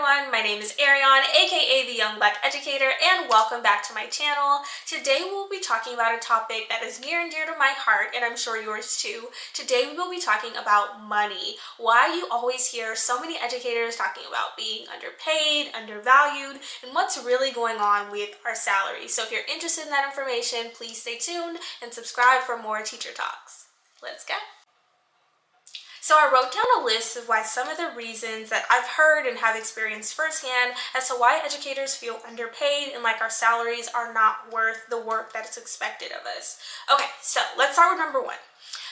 everyone, my name is Ariane, aka the Young Black Educator, and welcome back to my channel. Today we'll be talking about a topic that is near and dear to my heart, and I'm sure yours too. Today we will be talking about money. Why you always hear so many educators talking about being underpaid, undervalued, and what's really going on with our salaries. So if you're interested in that information, please stay tuned and subscribe for more teacher talks. Let's go. So I wrote down a list of why some of the reasons that I've heard and have experienced firsthand as to why educators feel underpaid and like our salaries are not worth the work that is expected of us. Okay, so let's start with number one.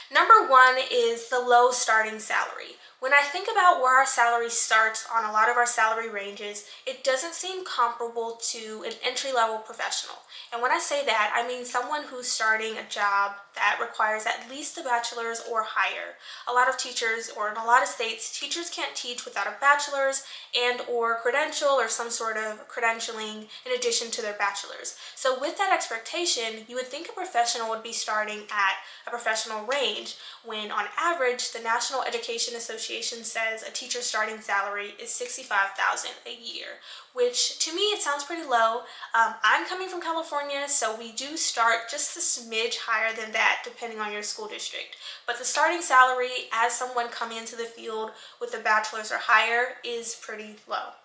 Number one is the low starting salary. When I think about where our salary starts on a lot of our salary ranges, it doesn't seem comparable to an entry-level professional. And when I say that, I mean someone who's starting a job that requires at least a bachelor's or higher. A lot of teachers, or in a lot of states, teachers can't teach without a bachelor's and or credential or some sort of credentialing in addition to their bachelor's. So with that expectation, you would think a professional would be starting at a professional range when on average, the National Education Association says a teacher's starting salary is $65,000 a year, which to me it sounds pretty low. I'm coming from California, so we do start just a smidge higher than that depending on your school district. But the starting salary as someone coming into the field with a bachelor's or higher is pretty low.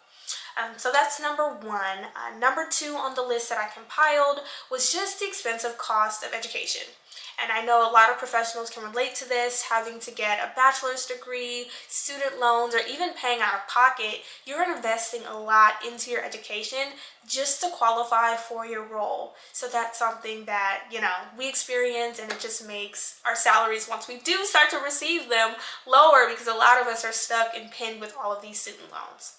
So that's number one. Number two on the list that I compiled was just the expensive cost of education. And I know a lot of professionals can relate to this, having to get a bachelor's degree, student loans, or even paying out of pocket. You're investing a lot into your education just to qualify for your role. So that's something that, we experience, and it just makes our salaries, once we do start to receive them, lower because a lot of us are stuck and pinned with all of these student loans.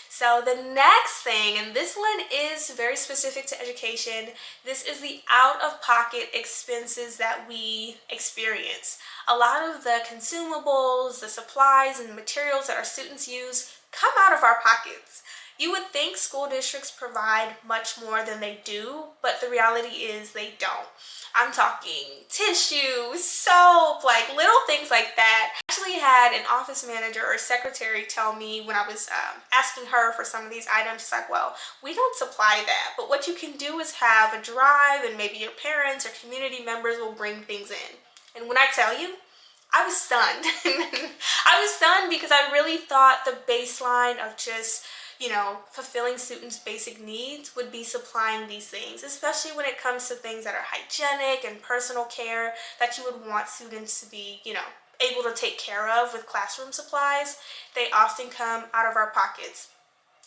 So the next thing, and this one is very specific to education, this is the out-of-pocket expenses that we experience. A lot of the consumables, the supplies, and the materials that our students use come out of our pockets. You would think school districts provide much more than they do, but the reality is they don't. I'm talking tissue, soap, like little things like that. I actually had an office manager or secretary tell me when I was asking her for some of these items, she's like, well, we don't supply that, but what you can do is have a drive and maybe your parents or community members will bring things in. And when I tell you, I was stunned. I was stunned because I really thought the baseline of just fulfilling students' basic needs would be supplying these things, especially when it comes to things that are hygienic and personal care that you would want students to be, able to take care of with classroom supplies. They often come out of our pockets.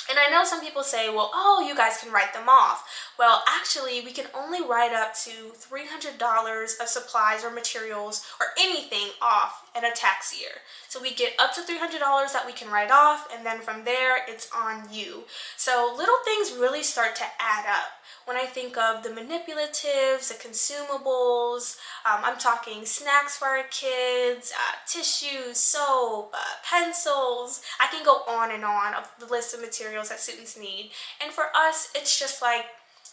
And I know some people say, well, oh, you guys can write them off. Well, actually, we can only write up to $300 of supplies or materials or anything off in a tax year. So we get up to $300 that we can write off, and then from there, it's on you. So little things really start to add up. When I think of the manipulatives, the consumables, I'm talking snacks for our kids, tissues, soap, pencils. I can go on and on of the list of materials that students need. And for us, it's just like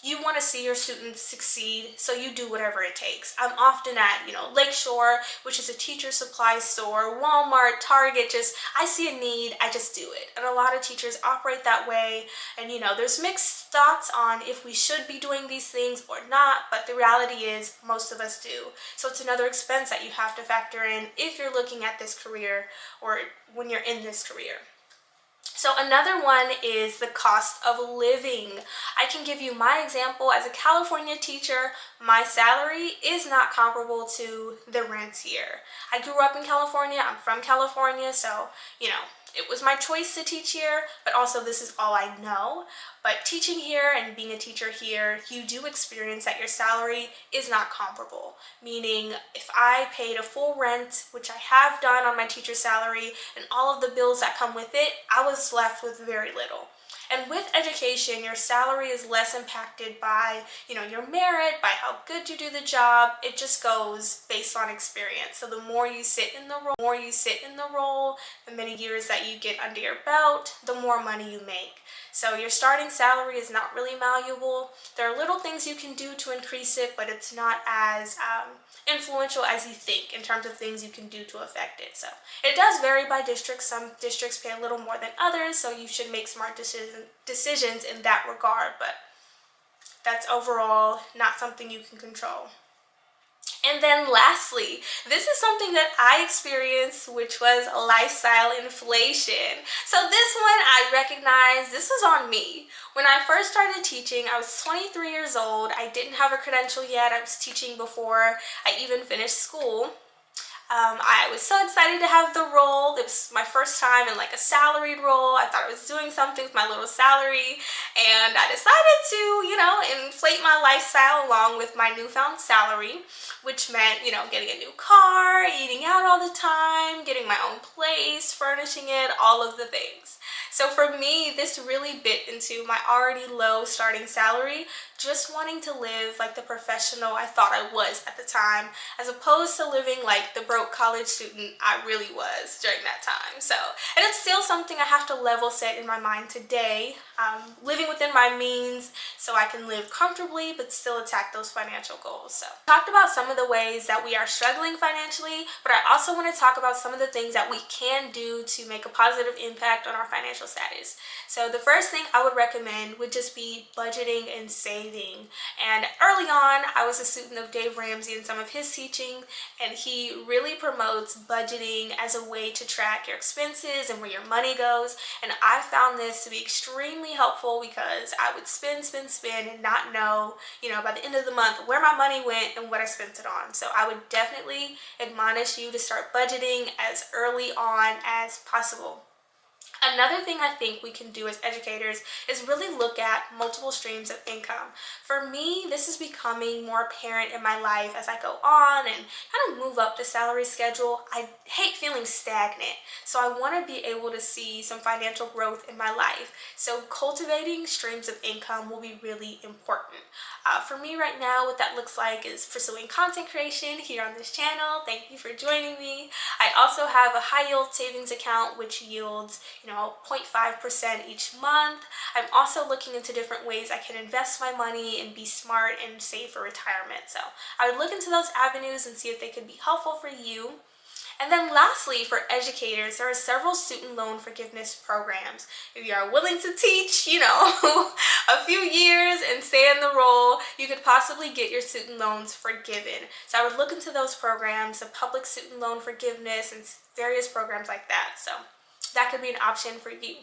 you want to see your students succeed, so you do whatever it takes. I'm often at, Lakeshore, which is a teacher supply store, Walmart, Target, I see a need, I just do it. And a lot of teachers operate that way, and there's mixed thoughts on if we should be doing these things or not, but the reality is most of us do. So it's another expense that you have to factor in if you're looking at this career or when you're in this career. So another one is the cost of living. I can give you my example. As a California teacher, my salary is not comparable to the rents here. I grew up in California. I'm from California, so, it was my choice to teach here, but also this is all I know. But teaching here and being a teacher here, you do experience that your salary is not comparable. Meaning, if I paid a full rent, which I have done on my teacher salary, and all of the bills that come with it, I was left with very little. And with education, your salary is less impacted by, your merit, by how good you do the job. It just goes based on experience. So the more you sit in the role, the many years that you get under your belt, the more money you make. So your starting salary is not really malleable. There are little things you can do to increase it, but it's not as influential as you think in terms of things you can do to affect it. So it does vary by district. Some districts pay a little more than others, so you should make smart decisions in that regard, but that's overall not something you can control. And then lastly, this is something that I experienced, which was lifestyle inflation. So this one I recognize, this was on me. When I first started teaching, I was 23 years old. I didn't have a credential yet. I was teaching before I even finished school. I was so excited to have the role. It was my first time in like a salaried role. I thought I was doing something with my little salary, and I decided to, inflate my lifestyle along with my newfound salary, which meant, getting a new car, eating out all the time, getting my own place, furnishing it, all of the things. So for me, this really bit into my already low starting salary, just wanting to live like the professional I thought I was at the time, as opposed to living like the broke college student I really was during that time. So, and it's still something I have to level set in my mind today, living within my means so I can live comfortably but still attack those financial goals. So, talked about some of the ways that we are struggling financially, but I also want to talk about some of the things that we can do to make a positive impact on our financial status. So the first thing I would recommend would just be budgeting and saving. And early on, I was a student of Dave Ramsey and some of his teaching, and he really promotes budgeting as a way to track your expenses and where your money goes. And I found this to be extremely helpful because I would spend and not know, by the end of the month where my money went and what I spent it on. So I would definitely admonish you to start budgeting as early on as possible. Another thing I think we can do as educators is really look at multiple streams of income. For me, this is becoming more apparent in my life as I go on and kind of move up the salary schedule. I hate feeling stagnant, so I want to be able to see some financial growth in my life. So cultivating streams of income will be really important. For me right now, what that looks like is pursuing content creation here on this channel. Thank you for joining me. I also have a high yield savings account which yields 0.5% each month. I'm also looking into different ways I can invest my money and be smart and save for retirement. So I would look into those avenues and see if they could be helpful for you. And then lastly, for educators, there are several student loan forgiveness programs. If you are willing to teach, a few years and stay in the role, you could possibly get your student loans forgiven. So I would look into those programs, the public student loan forgiveness and various programs like that. So that could be an option for you.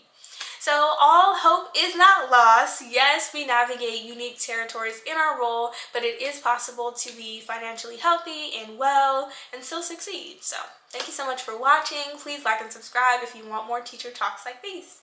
So all hope is not lost. Yes, we navigate unique territories in our role, but it is possible to be financially healthy and well and still succeed. So thank you so much for watching. Please like and subscribe if you want more teacher talks like these.